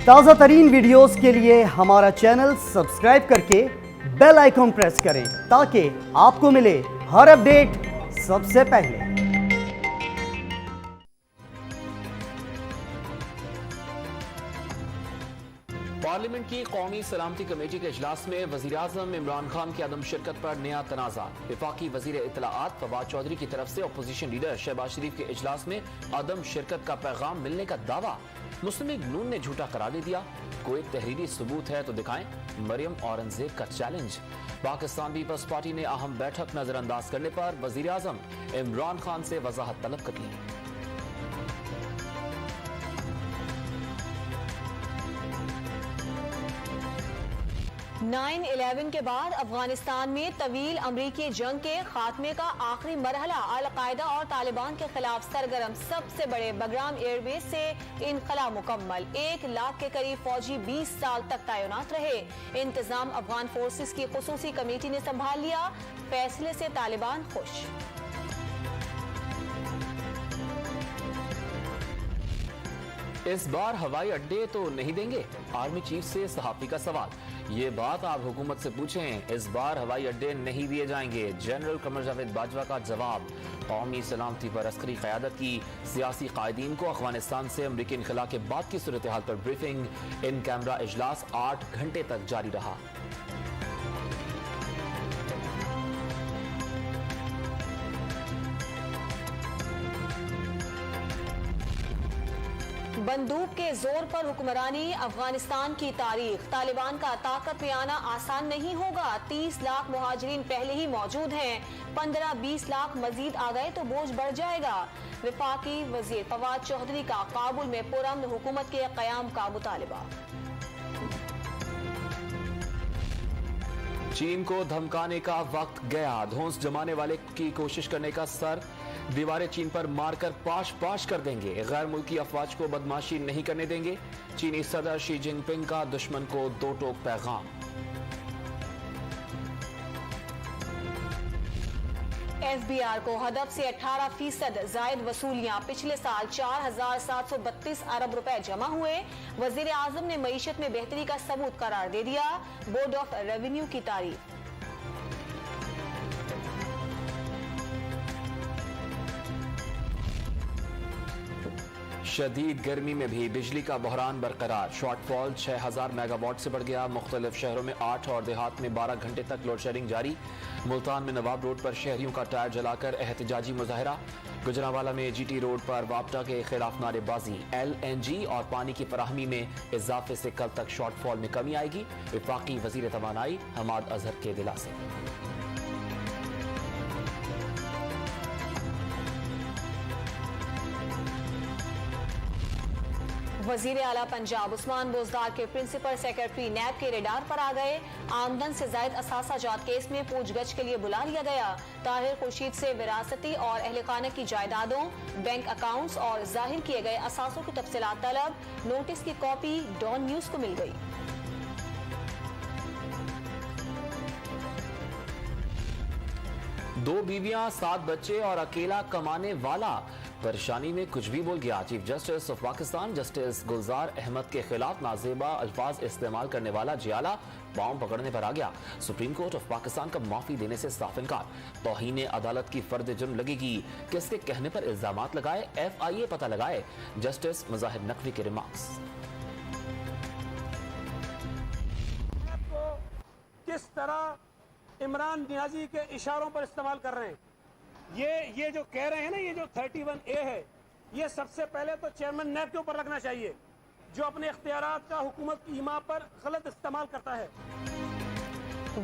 ताज़ा तरीन वीडियोस के लिए हमारा चैनल सब्सक्राइब करके बेल आइकॉन प्रेस करें ताकि आपको मिले हर अपडेट सबसे पहले। पार्लियामेंट की कौमी सलामती कमेटी के इजलास में वज़ीर-ए-आज़म इमरान खान की अदम शिरकत पर नया तनाज़ा। वफाकी वज़ीर इत्तलाआत फवाद चौधरी की तरफ से अपोजिशन लीडर शहबाज शरीफ के इजलास में अदम शिरकत का पैगाम मिलने का दावा। मुस्लिम लीग नून ने झूठा करार दे दिया। कोई तहरीरी सबूत है तो दिखाएं, मरियम औरंगजेब का चैलेंज। पाकिस्तान पीपल्स पार्टी ने अहम बैठक नजरअंदाज करने पर वज़ीर-ए-आज़म इमरान खान से वजाहत तलब कर ली। 9/11 के बाद अफगानिस्तान में तवील अमरीकी जंग के खात्मे का आखिरी मरहला अल-कायदा और तालिबान के खिलाफ सरगर्म सबसे बड़े बगराम एयरबेस से इनखला मुकम्मल। 1 लाख के करीब फौजी 20 साल तक तैनात रहे। इंतजाम अफगान फोर्सेस की खुसूसी कमेटी ने संभाल लिया। फैसले से तालिबान खुश। इस बार हवाई अड्डे तो नहीं देंगे? आर्मी चीफ से सहाफी का सवाल। ये बात आप हुकूमत से पूछें, इस बार हवाई अड्डे नहीं दिए जाएंगे। जनरल कमर जावेद बाजवा का जवाब। कौमी सलामती पर अस्करी क़यादत की सियासी कायदीन को अफगानिस्तान से अमरीकी इनखला के बाद की सूरत हाल पर ब्रीफिंग। इन कैमरा इजलास 8 घंटे तक जारी रहा। बंदूक के जोर पर हुक्मरानी अफगानिस्तान की तारीख। तालिबान का ताकत में आना आसान नहीं होगा। 30 लाख मुहाजिरीन पहले ही मौजूद हैं। 15-20 लाख मजीद आ गए तो बोझ बढ़ जाएगा। वफाकी वजीर फवाद चौधरी का काबुल में पुरअमन हुकूमत के कयाम का मुतालिबा। चीन को धमकाने का वक्त गया। धौंस जमाने वाले की कोशिश करने का सर दीवारें चीन पर मारकर पाश पाश कर देंगे। गैर मुल्की अफवाज को बदमाशी नहीं करने देंगे। चीनी सदर शी जिनपिंग का दुश्मन को दो टोक पैगाम। एफबीआर को हदफ से 18% जायद वसूलियां। पिछले साल 4,732 अरब रुपए जमा हुए। वजीर आजम ने मईशत में बेहतरी का सबूत करार दे दिया। बोर्ड ऑफ रेवेन्यू की तारीफ। शदीद गर्मी में भी बिजली का बहरान बरकरार। शॉर्टफॉल 6,000 मेगावाट से बढ़ गया। मुख्तलिफ शहरों में 8 और देहात में 12 घंटे तक लोड शेडिंग जारी। मुल्तान में नवाब रोड पर शहरियों का टायर जलाकर एहतजाजी मुजाहरा। गुजरांवाला में जीटी रोड पर वापटा के खिलाफ नारेबाजी। LNG और पानी की फराहमी में इजाफे से कल तक शॉर्टफॉल में कमी आएगी। वफाकी वजीर तवानाई हमाद अजहर के दिलासे। वजीर आला पंजाब उस्मान बोजदार के प्रिंसिपल सेक्रेटरी नैब के रेडार पर आ गए। आमदन से जायद असासा जात केस में पूछगछ के लिए बुला लिया गया। ताहिर खुर्शीद से विरासती और अहल खाना की जायदादों, बैंक अकाउंट्स और जाहिर किए गए असासों की तफसीलात तलब। नोटिस की कॉपी डॉन न्यूज को मिल गई। दो बीवियां, 7 बच्चे और अकेला कमाने वाला परेशानी में कुछ भी बोल गया। Chief justice of Pakistan justice Gulzar Ahmed के खिलाफ नाजेबा अल्फाज इस्तेमाल करने वाला जियाला पांव पकड़ने पर आ गया। सुप्रीम कोर्ट ऑफ पाकिस्तान का माफी देने से साफ इनकार। तौहीन अदालत की फर्द जुर्म लगेगी। किसके कहने पर इल्जामात लगाए? FIA पता लगाए। जस्टिस मुजाहिर नकवी के रिमार्क्स। किस तरह इमरान नियाजी के इशारों पर इस्तेमाल कर रहे हैं। ये जो कह रहे हैं ना, ये जो 31A है, ये सबसे पहले तो चेयरमैन नैब के ऊपर रखना चाहिए, जो अपने इख्तियारात का हुकूमत की हिमा पर गलत इस्तेमाल करता है।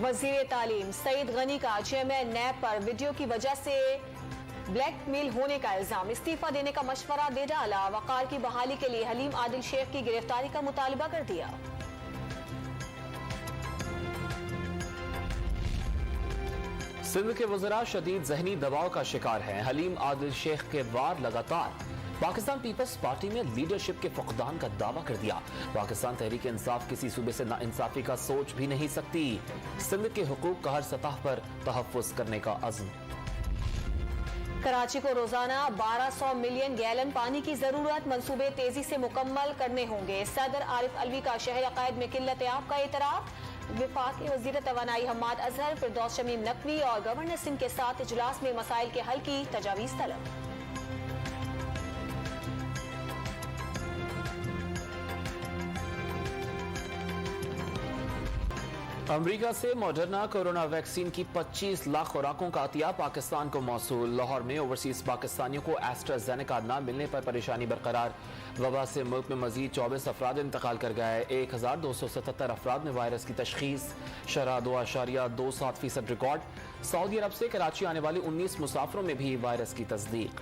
वजीर तालीम सईद गनी का चेयरमैन नैब पर वीडियो की वजह से ब्लैकमेल होने का इल्जाम। इस्तीफा देने का मशवरा दे डाला। वकार की बहाली के लिए हलीम आदिल शेख की गिरफ्तारी का मुतालबा कर दिया। सिंध के वज़रा शदीद जहनी दबाव का शिकार हैं। हलीम आदिल शेख के वार लगातार। पाकिस्तान पीपल्स पार्टी में लीडरशिप के फुकदान का दावा कर दिया। पाकिस्तान तहरीक इंसाफ किसी सूबे से नाइंसाफी का सोच भी नहीं सकती। सिंध के हुकूक का हर सतह पर तहफ़्फ़ुज़ करने का अज़्म। कराची को रोजाना 1200 मिलियन गैलन पानी की जरूरत, मंसूबे तेजी से मुकम्मल करने होंगे। सदर आरिफ अलवी का शहर अकायद में किल्लत आब का एतराफ। विफाकी वजीर तवानाई हम्माद अजहर, फिरदौस शमीम नकवी और गवर्नर सिंह के साथ इजलास में मसाइल के हल की तजावीज तलब। अमेरिका से मॉडर्ना कोरोना वैक्सीन की 25 लाख खुराकों का अतिया पाकिस्तान को मौसूल। लाहौर में ओवरसीज पाकिस्तानियों को एस्ट्राजेनेका न मिलने पर परेशानी बरकरार। वबा से मुल्क में मजीद 24 अफराद इंतकाल कर गए। 1277 अफराद में वायरस की तशखीस। शरह 2.27% रिकॉर्ड। सऊदी अरब से कराची आने वाले 19 मुसाफिरों में भी वायरस की तस्दीक।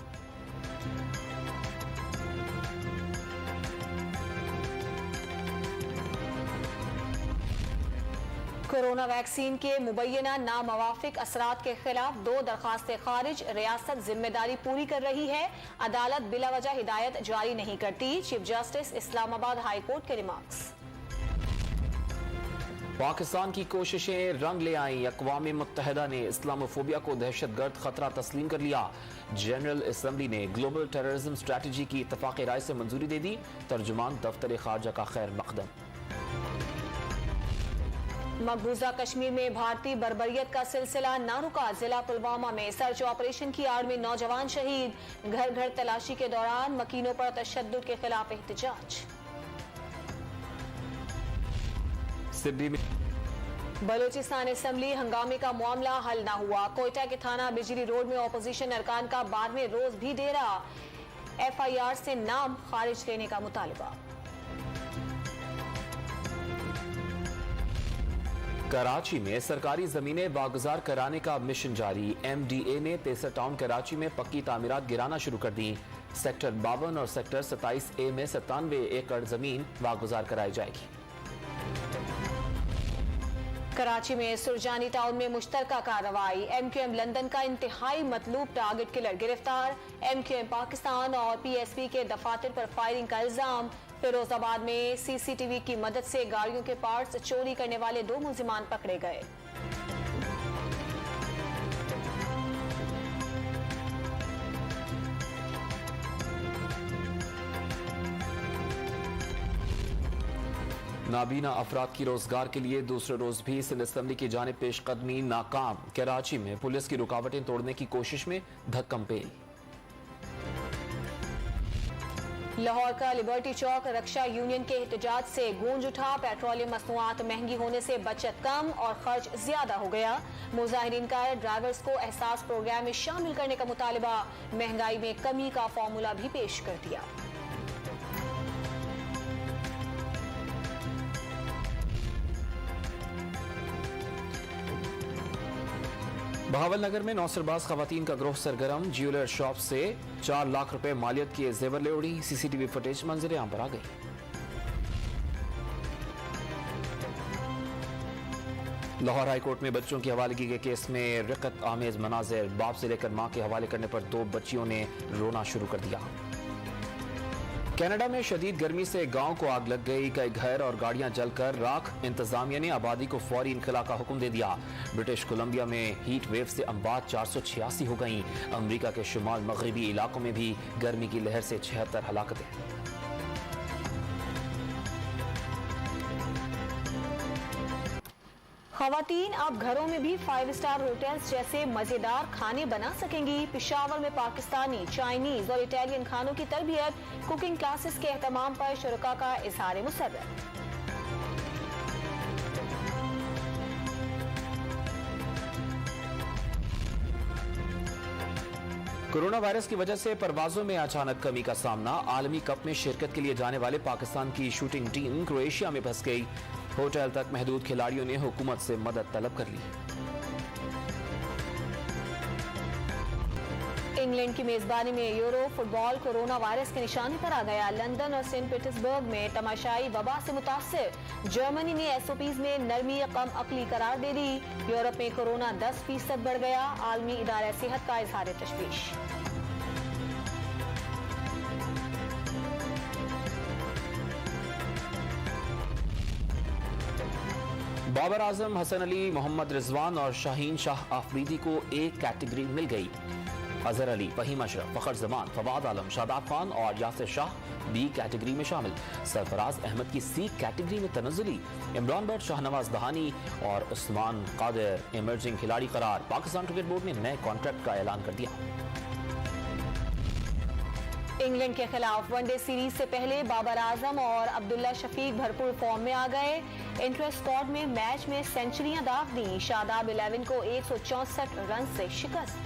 कोरोना वैक्सीन के मुबैना नामवाफिक असरात के खिलाफ 2 दरखास्तें खारिज। रियासत जिम्मेदारी पूरी कर रही है, अदालत बिलावजह हिदायत जारी नहीं करती। Chief justice Islamabad high court के रिमार्क्स। पाकिस्तान की कोशिशें रंग ले आईं। अक़वाम मुत्तहिदा ने इस्लामोफोबिया को दहशतगर्द खतरा तस्लीम कर लिया। जनरल असम्बली ने ग्लोबल टेररिज्म स्ट्रैटेजी की इत्तफाक़ी राय से मंजूरी दे दी। तर्जुमान दफ्तर खारजा का खैर मकदम। मकबूजा कश्मीर में भारतीय बर्बरियत का सिलसिला ना रुका। जिला पुलवामा में सर्च ऑपरेशन की आड़ में नौजवान शहीद। घर घर तलाशी के दौरान मकीनों पर तशद्दुद के खिलाफ एहतजाज। सिडनी में बलूचिस्तान असम्बली हंगामे का मामला हल ना हुआ। कोयटा के थाना बिजली रोड में अपोजिशन अरकान का 12वें रोज भी डेरा। FIR से नाम खारिज लेने का मुतालबा। कराची में सरकारी जमीनें वागुजार कराने का मिशन जारी। MDA ने 63 टाउन कराची में पक्की तामीरात गिराना शुरू कर दी। सेक्टर 52 और सेक्टर 27A में 97 एकड़ जमीन वागुजार कराई जाएगी। कराची में सुरजानी टाउन में मुश्तरका कार्रवाई। MQM लंदन का इंतहाई मतलूब टारगेट किलर गिरफ्तार। MQM पाकिस्तान और PSP के दफातर पर फायरिंग का इल्जाम। फिरोजाबाद में CCTV की मदद से गाड़ियों के पार्ट्स चोरी करने वाले 2 मुलजिमान पकड़े गए। नाबीना अफराद की रोजगार के लिए दूसरे रोज भी सिंध असम्बली की जानिब पेशकदमी नाकाम। कराची में पुलिस की रुकावटें तोड़ने की कोशिश में धक्कम पेल। लाहौर का लिबर्टी चौक रक्षा यूनियन के एहतजाज से गूंज उठा। पेट्रोलियम मसनूआत महंगी होने से बचत कम और खर्च ज्यादा हो गया। मुजाहिरीन का ड्राइवर्स को एहसास प्रोग्राम में शामिल करने का मुतालबा। महंगाई में कमी का फॉर्मूला भी पेश कर दिया। बहावलनगर में नौसरबाज खवातीन का ग्रोह सरगर्म। ज्वेलर शॉप से 4 लाख रुपए मालियत के जेवर ले उड़ी। CCTV फुटेज मंजर आम पर आ गई। लाहौर हाईकोर्ट में बच्चों की हवालगी के केस में रिकत आमेज मनाजिर। बाप से लेकर मां के हवाले करने पर 2 बच्चियों ने रोना शुरू कर दिया। कनाडा में शदीद गर्मी से गांव को आग लग गई। कई घर और गाड़ियां जलकर राख। इंतजामिया ने आबादी को फौरी इनखला का हुक्म दे दिया। ब्रिटिश कोलंबिया में हीट वेव से अमवात 486 हो गई। अमेरिका के शुमाल मगरबी इलाकों में भी गर्मी की लहर से 76 हलाकतें। खवातीन अब घरों में भी 5 स्टार होटल्स जैसे मजेदार खाने बना सकेंगी। पिशावर में पाकिस्तानी, चाइनीज और इटालियन खानों की तरबियत। कुकिंग क्लासेस के एहतमाम पर शुरका का इज़हार मुसर्रत। कोरोना वायरस की वजह से परवाजों में अचानक कमी का सामना। आलमी कप में शिरकत के लिए जाने वाले पाकिस्तान की शूटिंग टीम क्रोएशिया में फंस गई। होटल तक महदूद खिलाड़ियों ने हुकूमत से मदद तलब कर ली। इंग्लैंड की मेजबानी में यूरो फुटबॉल कोरोना वायरस के निशाने पर आ गया। लंदन और सेंट पीटर्सबर्ग में तमाशाई वबा से मुतासिर। जर्मनी ने SOPs में नरमी कम अकली करार दे दी। यूरोप में कोरोना 10% बढ़ गया। आलमी इदारा सेहत का इजहार तशवीश। बाबर आजम, हसन अली, मोहम्मद रिजवान और शाहीन शाह आफरीदी को एक कैटेगरी मिल गई। अजहर अली, फहीम अशरफ, फखर जमान, फवाद आलम, शादाब खान और यासिर शाह बी कैटेगरी में शामिल। सरफराज अहमद की सी कैटेगरी में तनज़ुली। इमरान बट, शाहनवाज दहानी और उस्मान कादिर इमर्जिंग खिलाड़ी करार। पाकिस्तान क्रिकेट बोर्ड ने नए कॉन्ट्रैक्ट का ऐलान कर दिया। इंग्लैंड के खिलाफ वनडे सीरीज से पहले बाबर आजम और अब्दुल्ला शफीक भरपूर फॉर्म में आ गए। इंटर स्क्वाड में मैच में सेंचुरियां दाग दी। शादाब 11 को 164 रन से शिकस्त।